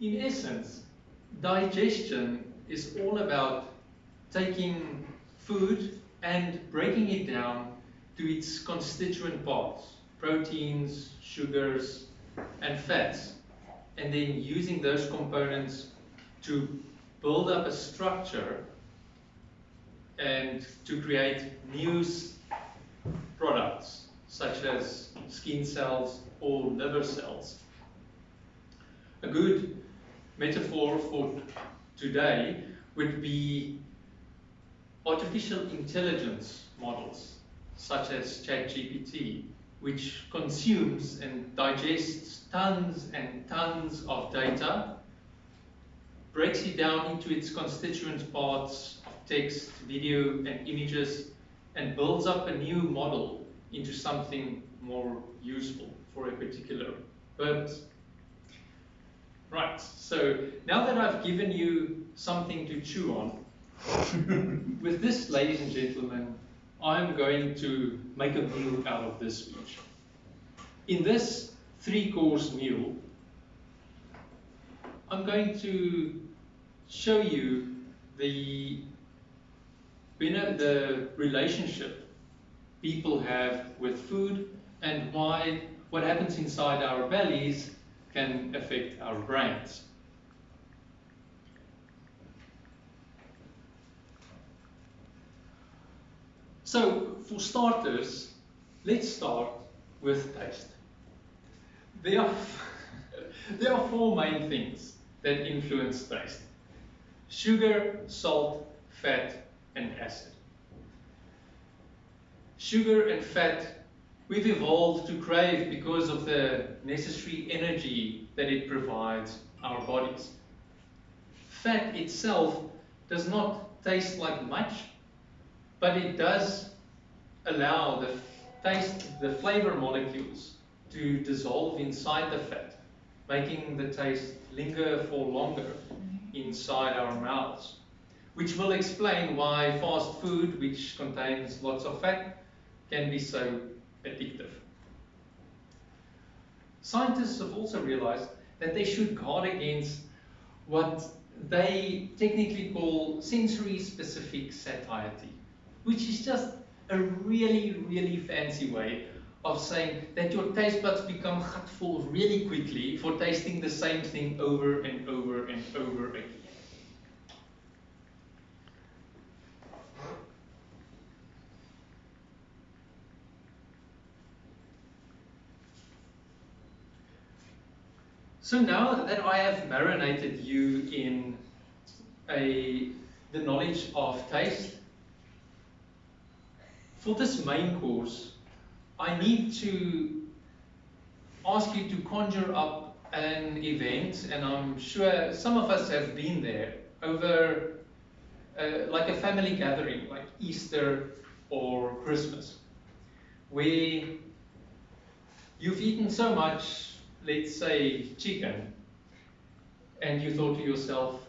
In essence, digestion is all about taking food and breaking it down to its constituent parts, proteins, sugars, and fats, and then using those components to build up a structure and to create new products, such as skin cells or liver cells. A good metaphor for today would be artificial intelligence models, such as ChatGPT, which consumes and digests tons and tons of data, breaks it down into its constituent parts of text, video, and images, and builds up a new model into something more useful for a particular purpose. Right, so now that I've given you something to chew on, with this, ladies and gentlemen, I'm going to make a meal out of this speech. In this 3-course meal, I'm going to show you the relationship people have with food and why what happens inside our bellies can affect our brains. So, for starters, let's start with taste. There are 4 main things that influence taste: sugar, salt, fat, and acid. Sugar and fat we've evolved to crave because of the necessary energy that it provides our bodies. Fat itself does not taste like much, but it does allow the flavor molecules to dissolve inside the fat, making the taste linger for longer inside our mouths, which will explain why fast food, which contains lots of fat, can be so addictive. Scientists have also realized that they should guard against what they technically call sensory-specific satiety, which is just a really, really fancy way of saying that your taste buds become full really quickly for tasting the same thing over and over and over again. So now that I have marinated you in the knowledge of taste, for this main course, I need to ask you to conjure up an event, and I'm sure some of us have been there, over like a family gathering, like Easter or Christmas, where you've eaten so much, let's say chicken, and you thought to yourself,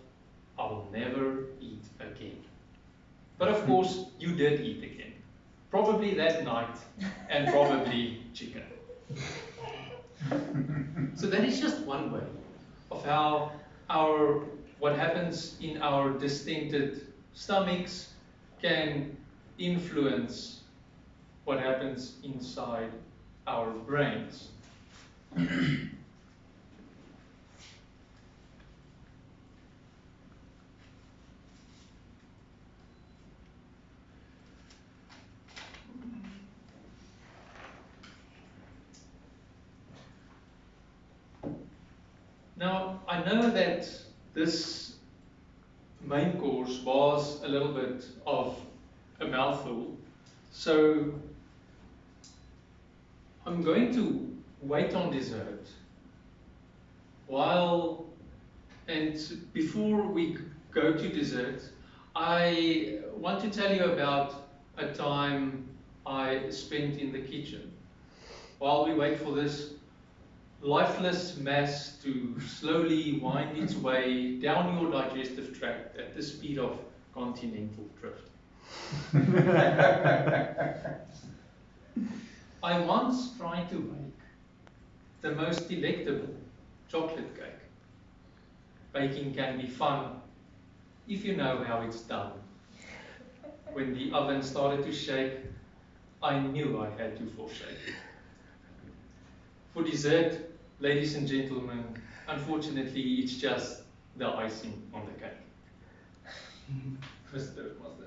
I'll never eat again. But of course, you did eat again. Probably that night, and probably chicken. So that is just one way of how what happens in our distended stomachs can influence what happens inside our brains. Now, I know that this main course was a little bit of a mouthful, so I'm going to wait on dessert before we go to dessert, I want to tell you about a time I spent in the kitchen while we wait for this lifeless mass to slowly wind its way down your digestive tract at the speed of continental drift. I once tried to make the most delectable chocolate cake. baking can be fun if you know how it's done. When the oven started to shake, I knew I had to forsake. For dessert, ladies and gentlemen, unfortunately, it's just the icing on the cake. Mr. Toastmaster.